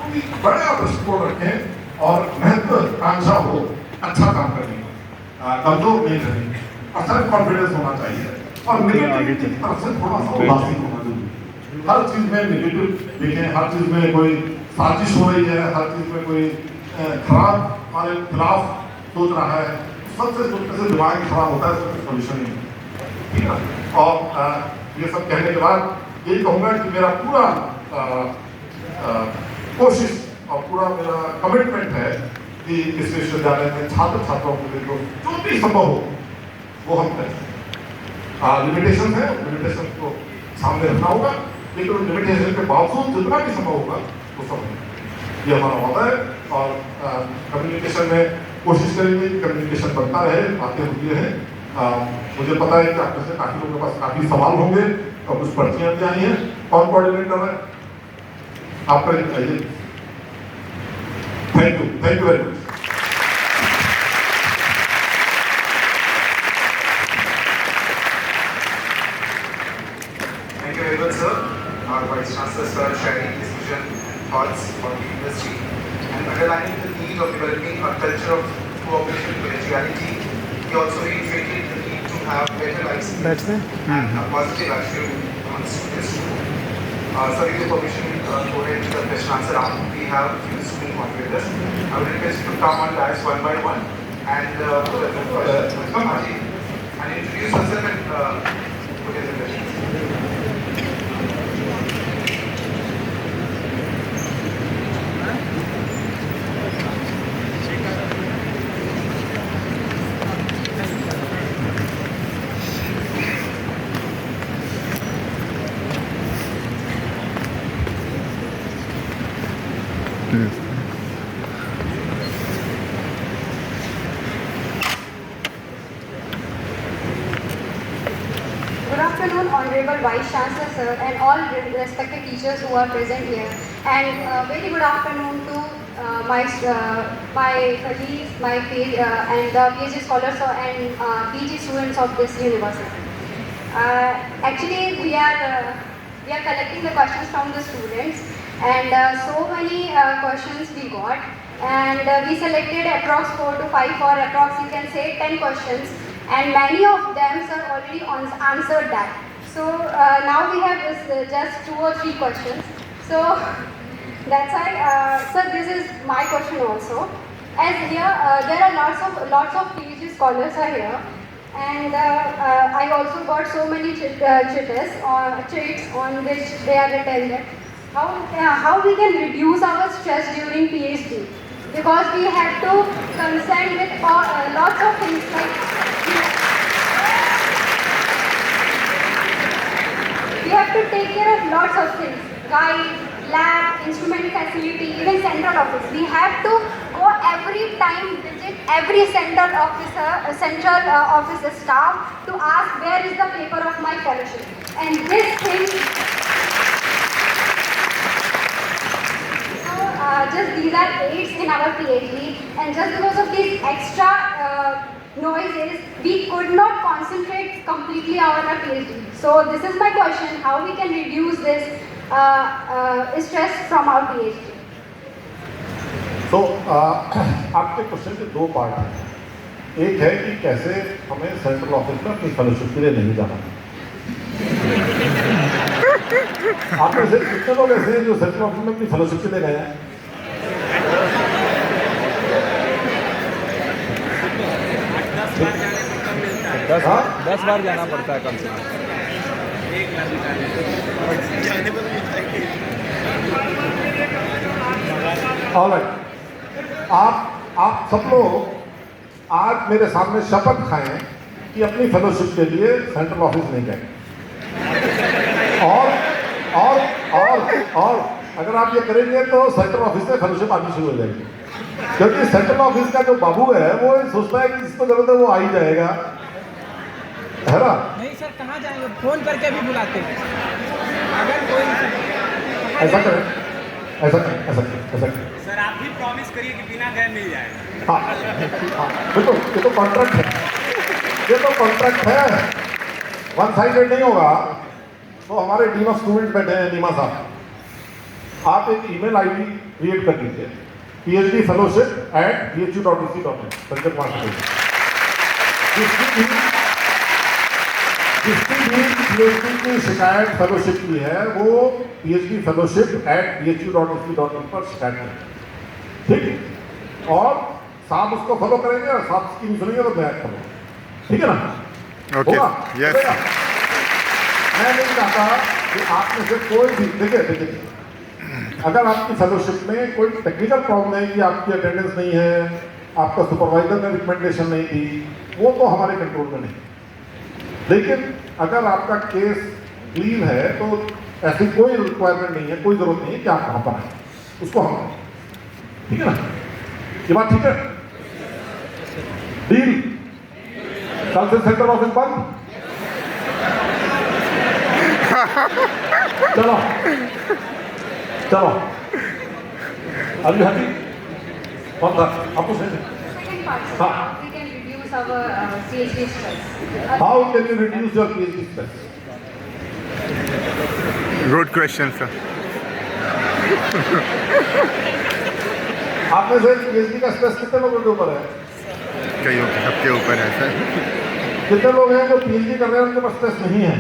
कोई बड़ा दृष्टिकोण रखें और महत्वाकांक्षा हो अच्छा काम करने का, कमजोर नहीं रहने, सेल्फ कॉन्फिडेंस होना चाहिए और नेगेटिविटी की तरफ से थोड़ा सा उदासीन होना जरूरी है। हर चीज में नेगेटिव देखें, हर चीज में कोई साजिश हो रही है, हर चीज में कोई खराब हमारे खिलाफ सोच रहा है, सबसे सोचने से दिमाग खराब होता है, उसका सोल्यूशन नहीं है, ठीक है। और ये सब कहने के बाद यही कहूँगा कि मेरा पूरा कोशिश और पूरा मेरा कमिटमेंट है कि इस विश्वविद्यालय में छात्र छात्राओं के लिए जो भी संभव हो वो हम करें। लिमिटेशन है, लिमिटेशन को सामने रखना होगा, लेकिन लिमिटेशन के बावजूद जितना भी संभव होगा वो सब ये हमारा वादा है। और कम्युनिकेशन में कोशिश करेंगे कि कम्युनिकेशन बनता रहे, बातें होती रहे। मुझे पता है कि आप में से काफी लोगों के पास काफी सवाल होंगे और कुछ पर्चियां भी आई हैं। कौन कोऑर्डिनेटर है? आप करेंगे। Thank you very much. Thank you very much, sir. Our Vice Chancellor, sir, sharing his vision, thoughts for the industry and underlining the need of developing a culture of cooperation and collegiality. He also reiterated the need to have better life and a positive attitude on students too. Sir, with your permission, go ahead to the question answer round. We have a few student moderators. I would request you to come on dais one by one and come Haji and introduce yourself and put in the questions. Good afternoon, Honorable Vice Chancellor Sir and all respected teachers who are present here. And very good afternoon to my colleagues, and the PhD scholars and PG students of this university. Actually, we are collecting the questions from the students, and so many questions we got, and we selected approx 4 to 5 or approx you can say 10 questions, and many of them sir already answered that. So now we have just 2 or 3 questions. So that's why, sir, this is my question also. As here there are lots of PhD scholars are here, and I also got so many cheats on which they are attended. How we can reduce our stress during PhD? Because we have to concern with lots of things like we have to take care of lots of things: guide, lab, instrument facility, even central office. We have to go every time, visit every central office staff to ask where is the paper of my fellowship. And this thing, just these are aids in our PhD, and just because of these extra noises, we could not concentrate completely on our PhD. So this is my question: how we can reduce this stress from our PhD? तो आपके question के 2 part हैं। एक है कि कैसे हमें central office में अपनी फेलोशिप के लिए नहीं जाना। आप में से कितने लोग ऐसे हैं जो सेंट्रल ऑफिस में अपनी फेलोशिप के लिए गए हैं? दस बार जाना पड़ता है कम से कम। ऑलराइट, आप सब लोग आज मेरे सामने शपथ खाएं कि अपनी फेलोशिप के लिए सेंट्रल ऑफिस नहीं गए। और अगर आप ये करेंगे तो सेंट्रल ऑफिस से फेलोशिप आनी शुरू हो जाएगी, क्योंकि सेंट्रल ऑफिस का जो बाबू है वो सोचता है कि जिसको जरूरत है वो आ ही जाएगा, है ना? नहीं सर, कहाँ जाएंगे? फोन करके भी बुलाते हैं। अगर कोई ऐसा करें, ऐसा करें। सर आप भी प्रॉमिस करिए कि बिना गए मिल जाएगा। हाँ, बिल्कुल, ये तो कॉन्ट्रैक्ट है, वन साइडेड नहीं होगा। तो हमारे डीन ऑफ स्टूडेंट बैठे हैं, नीमा साहब, आप एक ईमेल आईडी क्रिएट कर दीजिए phd_fellowship@bhu.ac.in संजय कुमार से जिसकी भी PhD की शिकायत फेलोशिप की है वो phd_fellowship@bhu.ac.in पर शिकायत करें, ठीक। और साहब उसको फॉलो करेंगे और साहब की नहीं सुनेंगे तो मैं करूँगा, ठीक है ना? Okay, yes. मैं नहीं चाहता कि आप में से कोई भी देखिए अगर आपकी फेलोशिप में कोई टेक्निकल प्रॉब्लम है कि आपकी अटेंडेंस नहीं है, आपका सुपरवाइजर ने रिकमेंडेशन नहीं दी, वो तो हमारे कंट्रोल में नहीं। लेकिन अगर आपका केस क्लीन है तो ऐसी कोई रिक्वायरमेंट नहीं है, कोई जरूरत नहीं है कि आप वहाँ पर आए, उसको हम, ठीक है ना? ये बात ठीक है? डील। कल से सेंट्रल ऑफिस बंद। चलो चलो अभी हटी कौन था आपको से Second part, sir. हाँ. We can reduce our CHD stress. How can you reduce your PhD stress? Good question sir. आप में से PhD का स्ट्रेस कितने लोगों के ऊपर है? कईयों के सबके ऊपर है सर। कितने लोग हैं जो PhD कर रहे हैं उनके पास स्ट्रेस नहीं है?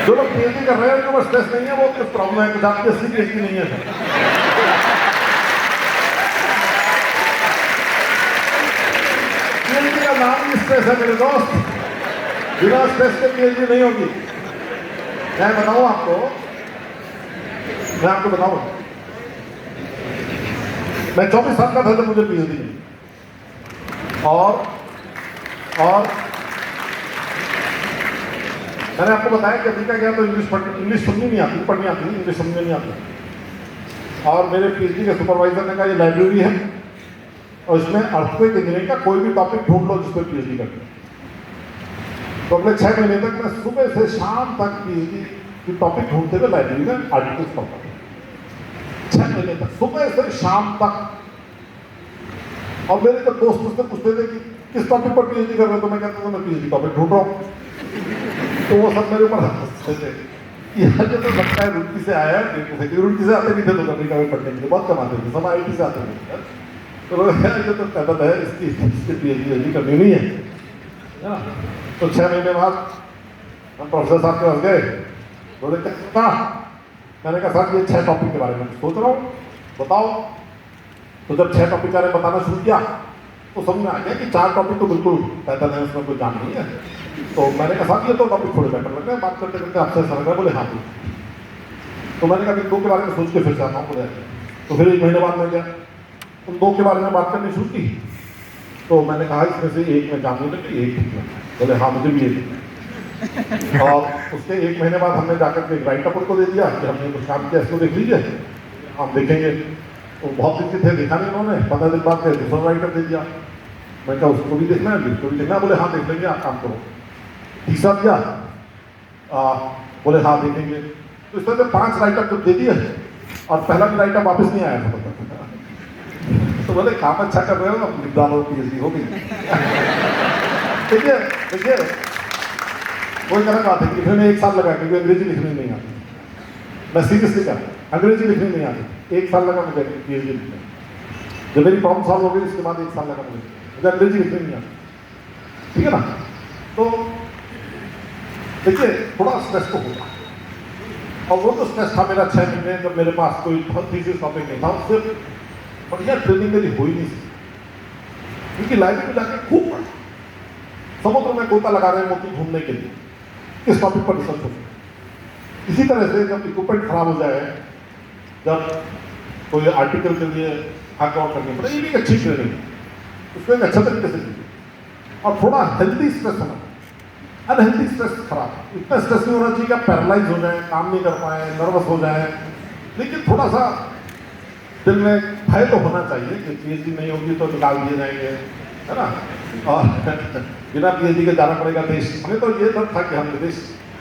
जो लोग PhD कर रहे हैं उनके पास स्ट्रेस नहीं है, वो कुछ प्रॉब्लम है, कुछ आपकी असली PhD नहीं है। PhD का नाम ही स्ट्रेस है मेरे दोस्त, बिना स्ट्रेस के PhD नहीं होगी। मैं बताऊं आपको, मैं 24 साल का था जब मुझे PhD मिली और मैंने आपको बताया कि अमेरिका गया तो इंग्लिश सुननी नहीं आती, पढ़नी आती, इंग्लिश समझनी नहीं आती। और मेरे PhD के सुपरवाइजर ने कहा ये लाइब्रेरी है और इसमें अर्थक्वेक इंजीनियरिंग का कोई भी टॉपिक ढूंढ लो जिस पर PhD करते हैं। तो अगले 6 महीने तक मैं सुबह से शाम तक PhD की टॉपिक ढूंढते हुए लाइब्रेरी में आर्टिकल्स पढ़ता था। 6 महीने तक सुबह से शाम तक। और मेरे तो दोस्त मुझसे पूछते थे कि किस टॉपिक पर PhD कर रहे हो, तो मैं कहता था मैं PhD टॉपिक ढूंढ रहा हूँ। तो वो सब मेरे ऊपर हंसते थे, यार ये तो लगता है रुड़की से आया है, रुड़की से आते नहीं थे तो अमेरिका में पढ़ने के लिए, बहुत कमाते थे, सब IT से आते थे। तो यार ये तो पैदल है, इसकी PhD करनी नहीं है ना। तो 6 महीने बाद हम प्रोफेसर साहब के पास गए, बोले क्या? मैंने कहा साहब ये 6 टॉपिक के बारे में सोच रहा हूँ, बताओ। तो जब 6 टॉपिक के बारे में बताना शुरू किया तो समझ में आ गया कि 4 टॉपिक तो बिल्कुल पैदल है, उसमें कोई जान नहीं है। तो मैंने कहा साहब ये तो टॉपिक थोड़े बेटर लग रहे हैं, बात करते करते आपसे समझ रहा, बोले हाँ। तो मैंने कहा कि 2 के बारे में सोच के फिर से आता हूँ, बोले। तो फिर 1 महीने बाद मैं गया, उन 2 के बारे में बात करनी शुरू की। तो मैंने कहा इसमें से एक में जान नहीं लगी, एक ठीक लगा। बोले हाँ मुझे भी एक। और उसके 1 महीने बाद हमने जाकर के एक राइटअप उनको दे दिया कि हमने कुछ काम किया, इसको देख लीजिए, हम देखेंगे। तो बहुत दिक्कत थे, देखा नहीं उन्होंने। 15 दिन बाद फिर दूसरा राइटअप दे दिया। मैं कहा उसको भी देखना है, इसको भी देखना है। बोले हाँ देख लेंगे, आप काम करो। तीसरा दिया, बोले हाँ देखेंगे। तो इस तरह से 5 राइटअप जब दे दिए और पहला भी राइटअप वापस नहीं आया था। तो बोले काम अच्छा कर रहे हो, अब लिख डालो, PhD हो गई। देखिए कोई गलत बात है कि लिखने में 1 साल लगा, क्योंकि अंग्रेजी लिखने नहीं आती। मैं सीरियसली कह रहा हूँ, अंग्रेजी लिखने नहीं आती। 1 साल लगा मुझे PhD लिखने। जब मेरी प्रॉब्लम सॉल्व हो गई उसके बाद 1 साल लगा मुझे अंग्रेजी लिखने नहीं आती, ठीक है ना। तो देखिए थोड़ा स्ट्रेस तो होगा, और वो तो स्ट्रेस था मेरा 6 महीने जब मेरे पास कोई थीसिस टॉपिक नहीं था, उससे बढ़िया ट्रेनिंग मेरी हो ही नहीं सकती। क्योंकि लाइब्रेरी में जाकर खूब पढ़ा, समुद्र में गोता लगा रहे हैं मोती घूमने के लिए, किस टॉपिक पर रिसर्च हो। इसी तरह से जब इक्विपमेंट खराब हो जाए, जब कोई आर्टिकल के लिए हाथ आउट करनी पड़े, ये भी एक अच्छी ट्रेनिंग है, उसको एक अच्छा तरीके से कीजिए। और थोड़ा हेल्दी स्ट्रेस होना, अनहेल्दी स्ट्रेस खराब है। इतना स्ट्रेस नहीं होना चाहिए कि आप पैरालाइज हो जाए, काम नहीं कर पाए, नर्वस हो जाए, लेकिन थोड़ा सा दिल में भय तो होना चाहिए कि PhD नहीं होगी तो निकाल दिए जाएंगे, है ना। और बिना PhD के जाना पड़ेगा देश। हमें तो ये डर था कि हम विदेश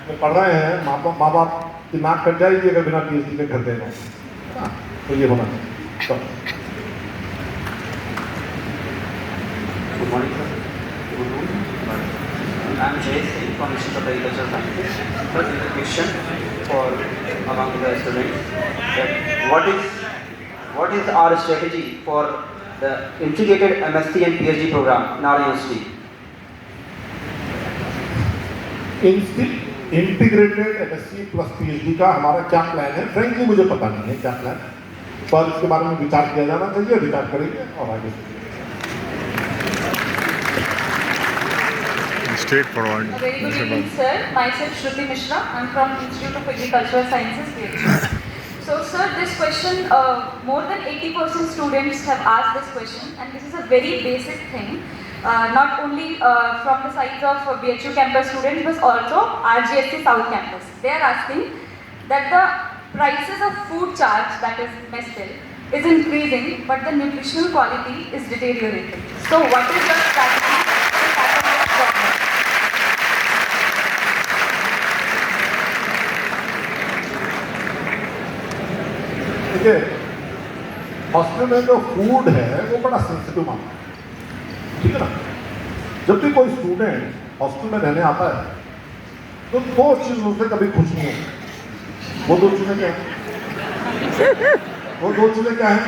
में पढ़ रहे हैं, माँ बाप की नाक कट जाएगी अगर बिना PhD के घर देना, तो ये होना चाहिए। Good morning, sir. Good morning. I am Jay Singh from Institute of Agricultural Sciences. First is the question. for among the students that what is our strategy for the integrated MSc and PhD program in our university? Integrated MSc plus PhD का हमारा क्या plan है, frankly मुझे पता नहीं है क्या plan, पर इसके बारे में विचार किया जाना चाहिए, विचार करेंगे और आगे Straightforward. A very good evening, sir. Myself Shruti Mishra. I'm from Institute of Agricultural Sciences, PhD. So, sir, this question, more than 80% students have asked this question, and this is a very basic thing. Not only from the sides of BHU campus students, but also RGSC South campus. They are asking that the prices of food charge, that is mess bill, is increasing, but the nutritional quality is deteriorating. So, what is your strategy to tackle this problem? देखिए, hostel में जो food है वो बड़ा sensitive मामला है, ठीक है ना। जब भी कोई स्टूडेंट हॉस्टल में रहने आता है तो दो चीज़ों से कभी खुश नहीं होता। वो दो चीज़ें क्या हैं? वो दो चीज़ें क्या हैं?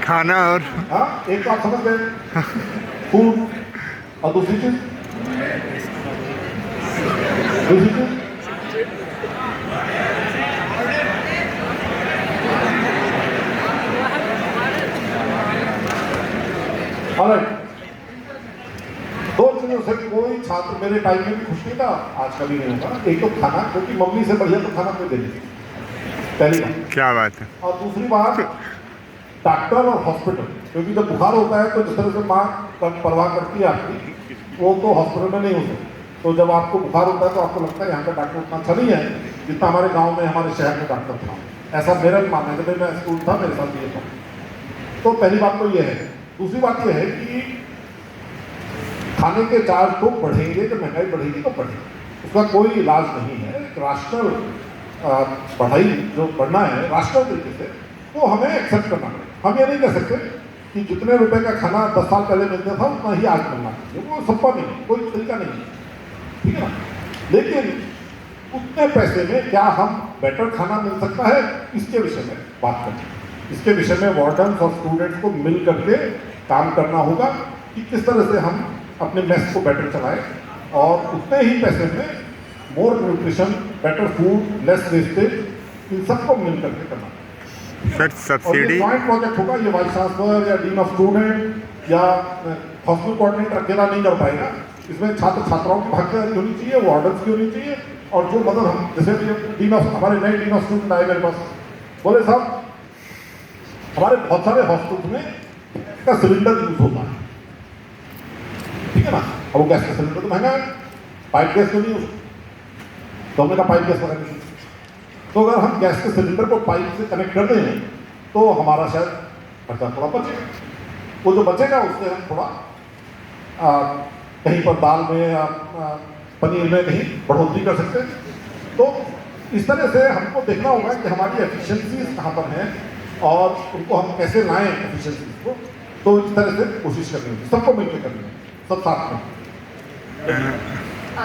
खाना और हाँ, एक तो आप समझ गए, फूड, और दूसरी चीज़ दो चीजों से कोई छात्र मेरे टाइम में भी खुश नहीं था, आज का भी नहीं होगा। एक तो खाना, क्योंकि मम्मी से बढ़िया तो खाना कोई दे नहीं, पहली बात। क्या बात है। और दूसरी बात, डॉक्टर और हॉस्पिटल, क्योंकि जब बुखार होता है तो जिस तरह से माँ परवाह करती है आपकी, वो तो हॉस्पिटल में नहीं हो सकती। तो जब आपको बुखार होता है तो आपको लगता है यहाँ का डॉक्टर उतना अच्छा नहीं है जितना हमारे गाँव में, हमारे शहर में डॉक्टर था। ऐसा मेरा भी मानना है, जब मैं स्कूल था मेरे साथ ये था। तो पहली बात तो ये है। दूसरी बात ये है कि खाने के चार्ज तो बढ़ेंगे, तो महंगाई बढ़ेगी तो बढ़ेगी, उसका कोई इलाज नहीं है। राष्ट्रीय पढ़ाई जो बढ़ना है राष्ट्रीय तरीके से, वो हमें एक्सेप्ट करना पड़ेगा। हम ये नहीं कह सकते कि जितने रुपए का खाना 10 साल पहले मिलता था उतना ही आज मिलना चाहिए, वो संभव नहीं है, कोई तरीका नहीं है, ठीक है ना। लेकिन उतने पैसे में क्या हम बेटर खाना मिल सकता है, इसके विषय में बात करें। इसके विषय में वार्डन्स और स्टूडेंट्स को मिल करके काम करना होगा कि किस तरह से हम अपने मेस को बेटर चलाएं और उतने ही पैसे में more nutrition, better food, less wastage, इन सबको मिल करके करना। सर सब्सिडी जॉइंट प्रोजेक्ट होगा, ये वाइस चांसलर या डीन ऑफ स्टूडेंट या हॉस्टल कोऑर्डिनेटर अकेला नहीं कर पाएगा। इसमें छात्र छात्राओं की भागीदारी होनी चाहिए, वार्डन्स की होनी चाहिए, और जो मदद हम, जैसे डीन ऑफ, हमारे नए डीन ऑफ स्टूडेंट आए मेरे पास, बोले साहब हमारे बहुत सारे हॉस्टल्स में का सिलेंडर यूज होता है, ठीक है ना। अब वो गैस का सिलेंडर तो महंगा है, पाइप गैस तो नहीं हो, तो हमने कहा पाइप गैस लगा नहीं। तो अगर हम गैस के सिलेंडर को पाइप से कनेक्ट कर दें तो हमारा शायद खर्चा थोड़ा बचेगा। वो जो बचेगा उससे हम थोड़ा कहीं पर दाल में या पनीर में कहीं बढ़ोतरी कर सकते हैं। तो इस तरह से हमको देखना होगा कि हमारी एफिशिएंसीज कहाँ पर हैं और उनको हम कैसे लाएं एफिशिएंसीज को। तो इस तरह से कोशिश करनी होगी, सबको मिलकर करनी है, सब साथ में।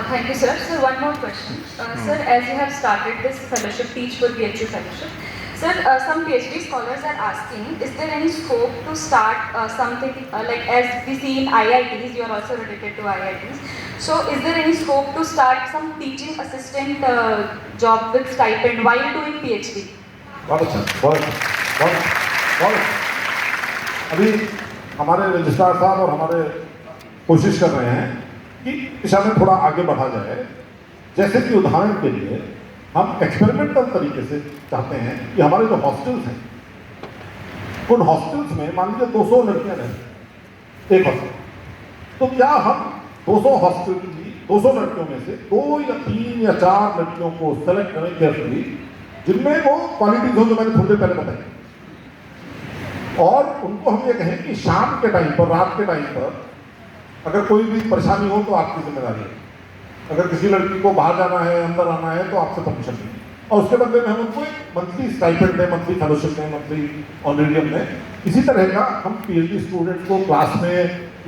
Thank you, sir. Sir, one more question. Sir, as you have started this fellowship, Teach for PhD fellowship, sir, some PhD scholars are asking, is there any scope to start something like, as we see in IITs, you are also related to IITs, so is there any scope to start some teaching assistant job with stipend while doing PhD? बहुत अच्छा, बहुत अभी हमारे registrar साहब और हमारे कोशिश कर रहे हैं कि दिशा में थोड़ा आगे बढ़ा जाए। जैसे कि उदाहरण के लिए हम एक्सपेरिमेंटल तरीके से चाहते हैं कि हमारे जो हॉस्टल्स हैं, उन हॉस्टल्स में मान लीजिए 200 लड़कियां रहती एक हॉस्टल, तो क्या हम 200 हॉस्टल की 200 लड़कियों में से 2 या 3 या 4 लड़कियों को सेलेक्ट करें केयरफुली, जिनमें वो क्वालिटीज हो जो मैंने थोड़ी देर पहले बताई, और उनको हम ये कहें कि शाम के टाइम पर, रात के टाइम पर अगर कोई भी परेशानी हो तो आपकी जिम्मेदारी है। अगर किसी लड़की को बाहर जाना है, अंदर आना है, तो आपसे परमिशन नहीं, और उसके बदले में हम उनको एक मंथली स्टाइपेंड दें, मंथली फेलोशिप दें, मंथली ऑनरेरियम दें। इसी तरह का हम PhD स्टूडेंट को क्लास में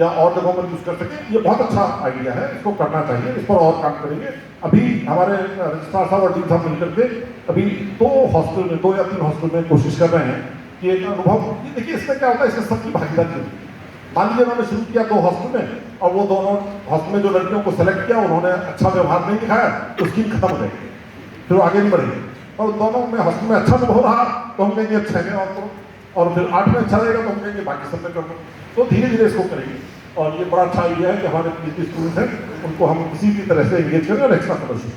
या और जगहों पर यूज़ कर सकें। ये बहुत अच्छा आइडिया है, इसको करना चाहिए, इस पर और काम करेंगे। अभी हमारे रजिस्ट्रार साहब और टीम साहब मिलकर के अभी 2 हॉस्टल में 2 या 3 हॉस्टल में कोशिश कर रहे हैं कि एक अनुभव, देखिए इसमें क्या होता है, इसमें सबकी भागीदारी होती है। मान लीजिए उन्होंने शुरू किया 2 हॉस्टल में और वो दोनों हॉस्टल में जो लड़कियों को सेलेक्ट किया उन्होंने अच्छा व्यवहार नहीं दिखाया तो स्कीम खत्म हो जाएगी, फिर वो आगे नहीं बढ़ेगी। और दोनों में हॉस्टल में अच्छा अनुभव रहा तो हम कहेंगे अच्छा है और फिर 8 में अच्छा रहेगा तो हम कहेंगे बाकी सब में कर दो। तो धीरे धीरे इसको करेंगे और ये बड़ा अच्छा आइडिया है कि हमारे PhD स्टूडेंट्स हैं उनको हम किसी भी तरह से एंगेज करें और extra fellowship.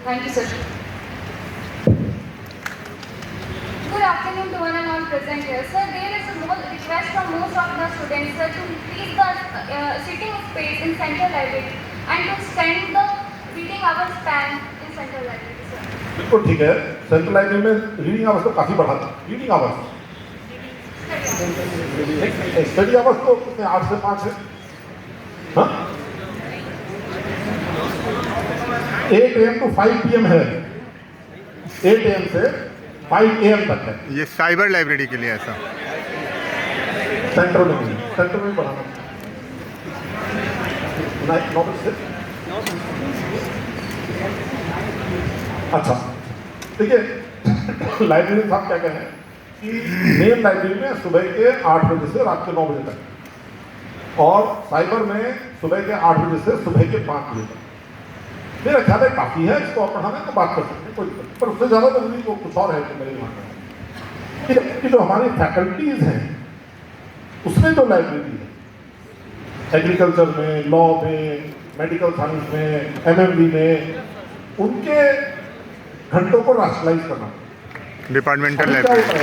Thank you, sir. Good afternoon to one and all present here. Sir, there is a request from most of the students, sir, to increase the sitting space in Central Library and to extend the reading hour span in Central Library, sir. बिल्कुल ठीक है, central library में reading hours तो काफ़ी बढ़ा था। Reading hours study hours तो उसमें 8 से 5 है, हाँ 8 AM to 5 PM है, 8 AM से 5 AM तक है। ये साइबर लाइब्रेरी के लिए ऐसा सेंट्रल में बढ़ाना 9 से। अच्छा देखिए लाइब्रेरी साहब क्या कह रहे हैं कि मेन लाइब्रेरी में सुबह के 8 बजे से रात के 9 बजे तक और साइबर में सुबह के 8 बजे से सुबह के 5 बजे तक। मेरा ख्याल है काफ़ी है, इसको आप पढ़ाने तो बात कर सकते हैं, कोई दिक्कत, पर उससे ज़्यादा जरूरी वो कुछ और है कि मेरे दिमाग में कि जो हमारी फैकल्टीज़ हैं उसमें जो लाइब्रेरी है एग्रीकल्चर में, लॉ में, मेडिकल साइंस में, MMB में, उनके घंटों को राशनलाइज करना। डिपार्टमेंटल अभी लाइब्रेरी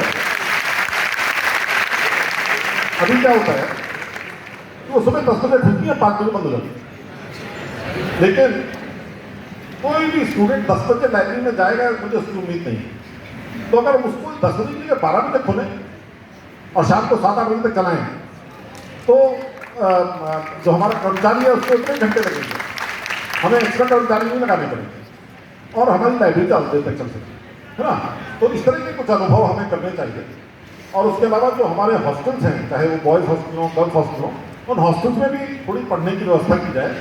क्या होता है कि वो सुबह 10 बजे खुलती है, 5 बजे बंद हो जाती है। लेकिन कोई भी स्टूडेंट 10 बजे लाइब्रेरी में जाएगा मुझे उसकी उम्मीद नहीं है। तो अगर उसको 10 बजे की 12 बजे खोलें और शाम को 7-8 बजे तक चलाएं तो जो हमारा कर्मचारी है उसको इतने घंटे लगेंगे, हमें एक्स्ट्रा कर्मचारी नहीं लगाने पड़ेंगे और हमारी लाइब्रेरी ज़्यादा देर तक चल सकती है ना। तो इस तरह के कुछ अनुभव हमें करने चाहिए। और उसके अलावा जो हमारे हॉस्टल्स हैं, चाहे वो बॉयज़ हॉस्टल हो, गर्ल्स हॉस्टल हो, उन हॉस्टल्स में भी थोड़ी पढ़ने की व्यवस्था की जाए।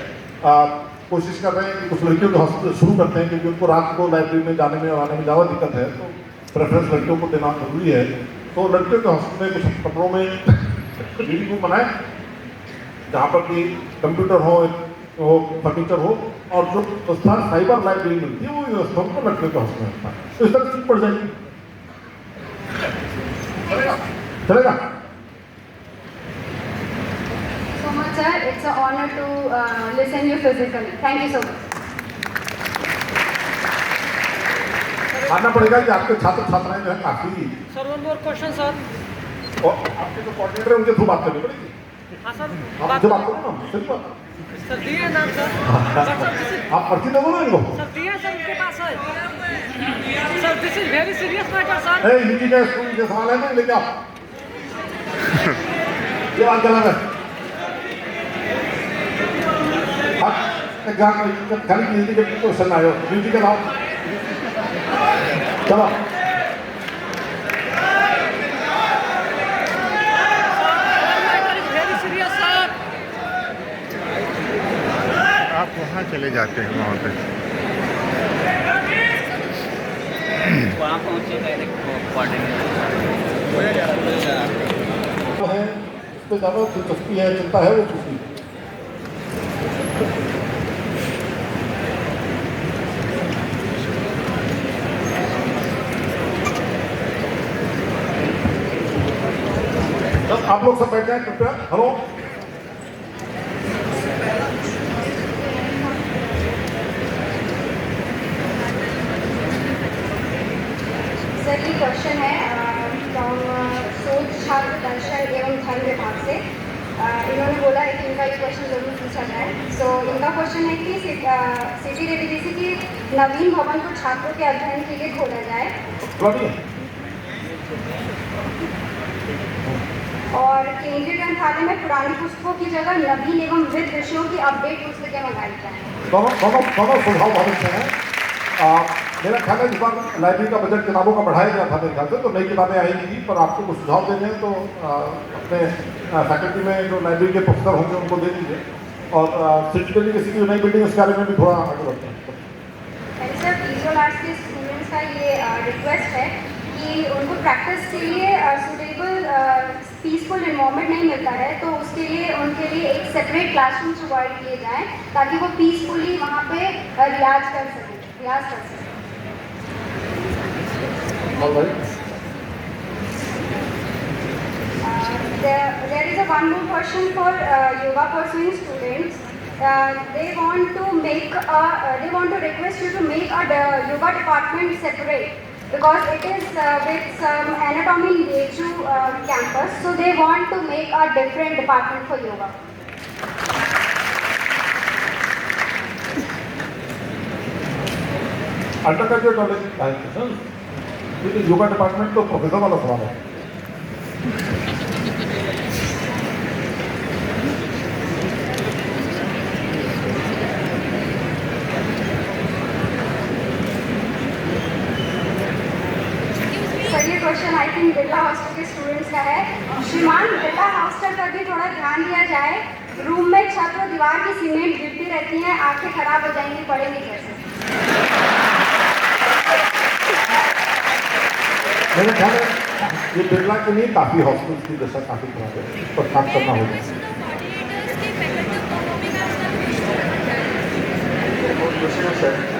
कोशिश कर रहे हैं कि कुछ लड़कियों के हॉस्टल शुरू करते हैं क्योंकि उनको रात को लाइब्रेरी में जाने में और आने में ज़्यादा दिक्कत है, तो प्रेफरेंस लड़कियों को देना जरूरी है। तो लड़कियों के हॉस्टल में कुछ कमरों में रीडिंग रूम बनाए जहाँ पर कि कंप्यूटर हो, फर्नीचर हो और जो व्यवस्था साइबर लाइब्रेरी मिलती है वो व्यवस्था उनको लड़कियों के हॉस्टल में होता है। तो इस तरह से पड़ जाएगी, चलेगा। So much, sir. It's an honor to listen you physically. Thank you so much. मानना पड़ेगा कि आपके छात्र छात्राएं जो है काफी। Sir one more question sir. और आपके जो कोऑर्डिनेटर है उनके थ्रू बात करनी पड़ेगी। हाँ सर। आप जो बात करो ना सही बात। सर दिए नाम सर। आप पर्ची दे दो ना इनको। सर दिए सर उनके पास है। Sir this is very serious matter sir. Hindi का स्कूल के सवाल है ना, लेके आओ। ये बात गलत है। एग्जाम खाली हिंदी के क्वेश्चन आए हो, हिंदी के नाम चलो। आप वहाँ चले जाते हैं वहाँ पे वहाँ पहुँचे डायरेक्ट तो है उसको ज़्यादा दिलचस्पी है, चिंता है वो दूसरी। आप लोग सब बैठ जाए कृपया। हेलो सर ये क्वेश्चन है फ्रॉम सोच छात्र दर्शन एवं धर्म विभाग से। इन्होंने बोला है कि इनका ये क्वेश्चन जरूर पूछा जाए। सो इनका क्वेश्चन है कि सिटी रेजिडेंसी के नवीन भवन को छात्रों के अध्ययन के लिए खोला जाए और केंद्रीय ग्रंथालय में पुरानी पुस्तकों की जगह नवीन एवं विविध विषयों की अपडेट पुस्तकें मंगाई जाए। दोनों सुझाव बहुत अच्छे हैं। मेरा ख्याल है इस बार लाइब्रेरी का बजट किताबों का बढ़ाया गया था मेरे ख्याल से, तो नई किताबें आएंगी, पर आपको कुछ सुझाव देने हैं तो अपने फैकल्टी में जो लाइब्रेरी के प्रोफेसर होंगे उनको दे दीजिए। और सिटी रेजिडेंसी की जो नई बिल्डिंग उसके बारे में भी थोड़ा आगे बढ़ते हैं। सर विजुअल आर्ट्स के स्टूडेंट्स का ये रिक्वेस्ट है कि उनको प्रैक्टिस के लिए सूटेबल पीसफुल इन्वायरमेंट नहीं मिलता है, तो उसके लिए उनके लिए एक सेपरेट क्लासरूम प्रोवाइड किए जाएँ ताकि वो पीसफुली वहाँ पे रियाज कर सकें। There is a one more question for yoga pursuing students. They want to request you to make a yoga department separate because it is with some anatomy Lechu campus, so they want to make a different department for yoga. Undergraduate knowledge yoga department तो professor वाला सवाल है। Sir ये question I think Birla hostel के students का है। श्रीमान, Birla hostel पर भी थोड़ा ध्यान दिया जाए। रूम में छत और दीवार की सीमेंट गिरती रहती हैं, आंखें खराब हो जाएंगी, पढ़ेंगे कैसे? मेरे ख्याल है ये बिरला के लिए काफ़ी हॉस्टल्स की दशा काफ़ी खराब है, पर काम करना होगा।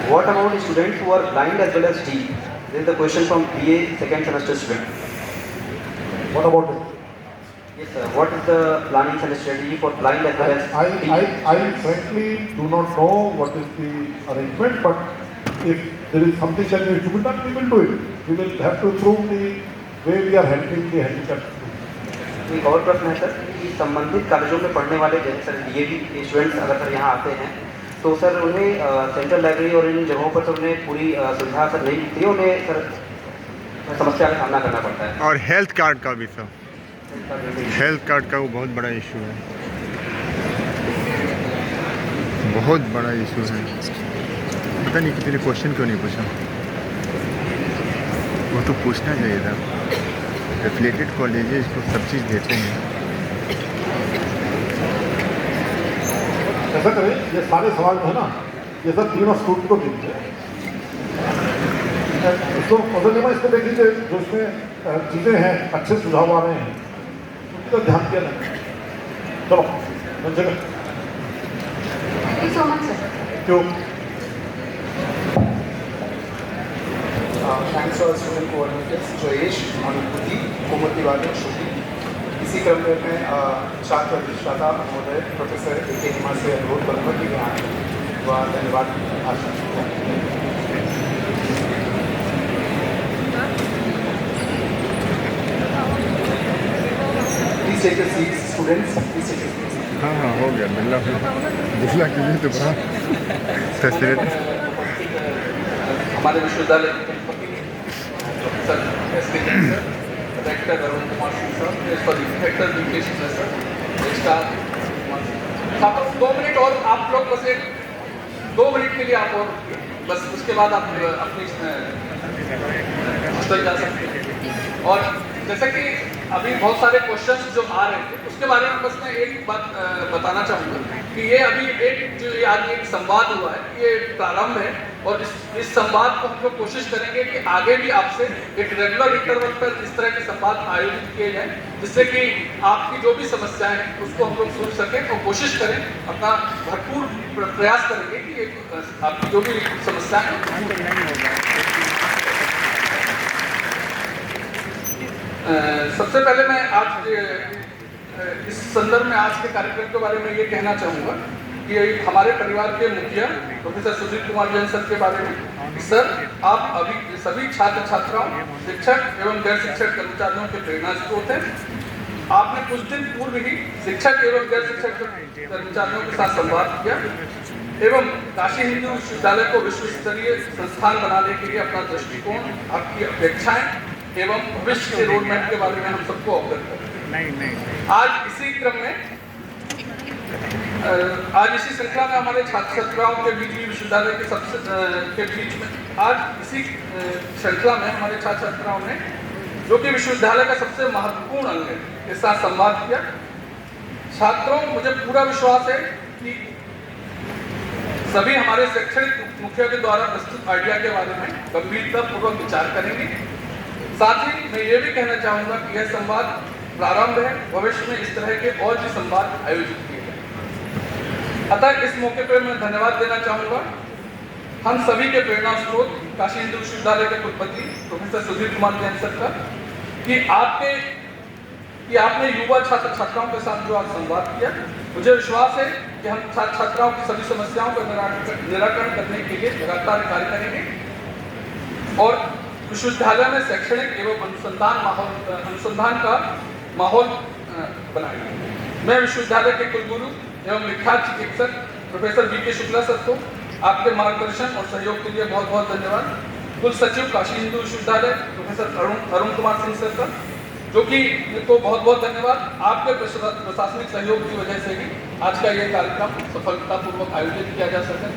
What about students who are blind as well as deaf? This is the question from BA second semester student. What about it? Yes, sir. What is the planning and strategy for blind as well as deaf? I frankly do not know what is the arrangement, but if there is something that needs to be done, we will do it. We will have to improve the way we are handling the handicapped students. एक और प्रश्न है sir कि संबंधित कॉलेजों में पढ़ने वाले जैसे सर DAV स्टूडेंट्स अगर सर यहाँ आते हैं तो सर उन्हें सेंट्रल लाइब्रेरी और इन जगहों पर सर उन्हें पूरी सुविधा सर नहीं मिलती है, उन्हें सर समस्या का सामना करना पड़ता है। और हेल्थ कार्ड का भी सर, हेल्थ कार्ड का वो बहुत बड़ा इशू है, बहुत बड़ा इशू है। पता नहीं किसी ने क्वेश्चन क्यों नहीं पूछा, वो तो पूछना चाहिए था। एफिलिएटेड कॉलेजेस को सब चीज़ देते हैं। ऐसा करें, ये सारे सवाल जो है ना, ये सब तीनों स्टूडेंट को दीजिए। इसको इसको देख लीजिए, जो इसमें चीज़ें हैं, अच्छे सुझाव आ रहे हैं, उसका ध्यान दिया जाए। चलो जगह thank you so much sir. क्यों Thanks to our student coordinators, Jayesh, Anupati, Komal Tiwari, Shruti. इसी क्रम में मैं छात्र अधिष्ठाता महोदय प्रोफेसर A.K. हिमा से अनुरोध करूँगा कि यहाँ वह धन्यवाद भाषण Please take your seats, students. Please take your seats. हाँ हाँ हो गया, बिल्ला के लिए तो बड़ा फैसिलिटी। हमारे विश्वविद्यालय के professor S.K. Jain sir, director Arun Kumar Singh sir, director Vikesh sir, registrar छात्रों 2 मिनट और आप लोग बस 2 मिनट के लिए आप और बस उसके बाद आप अपनी हॉस्टल जा सकते हैं। और जैसे कि अभी बहुत सारे क्वेश्चंस जो आ रहे थे उसके बारे में बस मैं एक बात बताना चाहूँगा कि ये अभी जो आज एक संवाद हुआ है, ये प्रारंभ है और इस संवाद को हम लोग कोशिश करेंगे कि आगे भी आपसे एक रेगुलर इंटरवल पर इस तरह के संवाद आयोजित किए जाएं, जिससे कि आपकी जो भी समस्याएं हैं उसको हम लोग सुन सकें और कोशिश करें, अपना भरपूर प्रयास करेंगे कि आपकी जो भी समस्याएं हैं। सबसे पहले मैं आज इस संदर्भ में आज के कार्यक्रम के बारे में ये कहना चाहूँगा कि हमारे परिवार के मुखिया प्रोफेसर सुजीत कुमार जैन सर के बारे में। सर, आप अभी सभी छात्र छात्राओं, शिक्षक एवं गैर शिक्षक कर्मचारियों के प्रेरणा स्रोत हैं। आपने कुछ दिन पूर्व ही शिक्षक एवं गैर शिक्षक कर्मचारियों के साथ संवाद किया एवं काशी हिंदू विश्वविद्यालय को विश्व स्तरीय संस्थान बनाने के लिए अपना दृष्टिकोण, आपकी अपेक्षाएं एवं भविष्य के रोड मैप के बारे में हम सबको अवगत करें। आज इसी क्रम में आज इसी श्रृंखला में हमारे छात्र छात्राओं के बीच भी विश्वविद्यालय के बीच में आज इसी श्रृंखला में हमारे छात्र छात्राओं ने, जो कि विश्वविद्यालय का सबसे महत्वपूर्ण अंग है, के साथ संवाद किया। छात्रों, मुझे पूरा विश्वास है कि सभी हमारे शैक्षणिक मुखिया के द्वारा प्रस्तुत आइडिया के बारे में गंभीरतापूर्वक विचार करेंगे। साथ ही मैं ये भी कहना चाहूँगा कि यह संवाद प्रारंभ है, भविष्य में इस तरह के और भी संवाद आयोजित किए जाएंगे। अतः इस मौके पर मैं धन्यवाद देना चाहूँगा हम सभी के प्रेरणा स्रोत काशी हिंदू विश्वविद्यालय के कुलपति प्रोफेसर सुधीर कुमार जैन सर का कि आपने युवा छात्र छात्राओं के साथ जो आज संवाद किया। मुझे विश्वास है कि हम छात्र छात्राओं की सभी समस्याओं का निराकरण करने के लिए लगातार कार्य करेंगे और विश्वविद्यालय में शैक्षणिक एवं अनुसंधान का माहौल बनाएंगे। मैं विश्वविद्यालय के कुलगुरु एवं विख्यात चिकित्सक प्रोफेसर वी.के. शुक्ला सर को आपके मार्गदर्शन और सहयोग के लिए बहुत बहुत धन्यवाद। कुल सचिव काशी हिंदू विश्वविद्यालय प्रोफेसर अरुण कुमार सिंह सर का जो कि को बहुत बहुत धन्यवाद। आपके प्रशासनिक सहयोग की वजह से ही आज का यह कार्यक्रम सफलतापूर्वक आयोजित किया जा सका।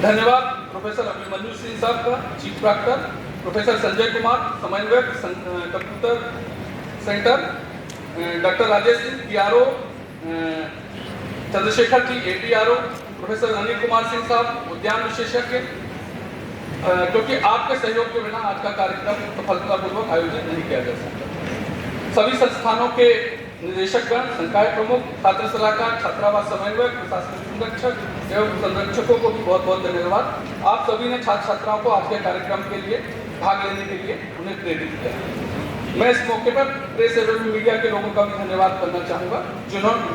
धन्यवाद प्रोफेसर अभिमन्यु सिंह साहब का, chief proctor professor Sanjay Kumar, समन्वयक computer centre doctor Rajesh Singh PRO, Chandrashekhar ji APRO, professor Anil Kumar Singh साहब उद्यान विशेषज्ञ, क्योंकि आपके सहयोग के बिना आज का कार्यक्रम सफलतापूर्वक आयोजित नहीं किया जा सकता। सभी संस्थानों के निदेशकगण, संकाय प्रमुख, छात्र सलाहकार, छात्रावास समन्वयक, प्रशासनिक संरक्षक एवं संरक्षकों को भी बहुत बहुत धन्यवाद। आप सभी ने छात्र छात्राओं को आज के कार्यक्रम के लिए भाग लेने के लिए उन्हें प्रेरित किया। मैं इस मौके पर प्रेस एवं मीडिया के लोगों का भी धन्यवाद करना चाहूँगा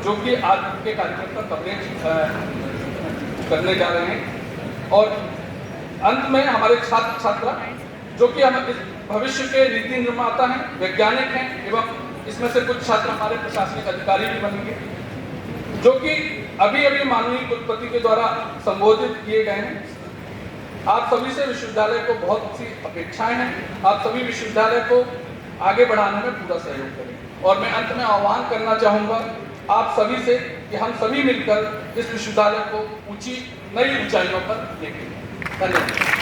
जो कि आज के कार्यक्रम का कवरेज करने जा रहे हैं। और अंत में हमारे छात्र छात्रा जो कि हम इस भविष्य के नीति निर्माता हैं, वैज्ञानिक हैं एवं इसमें से कुछ छात्र हमारे प्रशासनिक अधिकारी भी बनेंगे जो कि अभी अभी माननीय कुलपति के द्वारा संबोधित किए गए हैं। आप सभी से विश्वविद्यालय को बहुत सी अपेक्षाएं हैं। आप सभी विश्वविद्यालय को आगे बढ़ाने में पूरा सहयोग करें। और मैं अंत में आह्वान करना चाहूँगा आप सभी से कि हम सभी मिलकर इस विश्वविद्यालय को नई ऊंचाइयों पर लेके। धन्यवाद।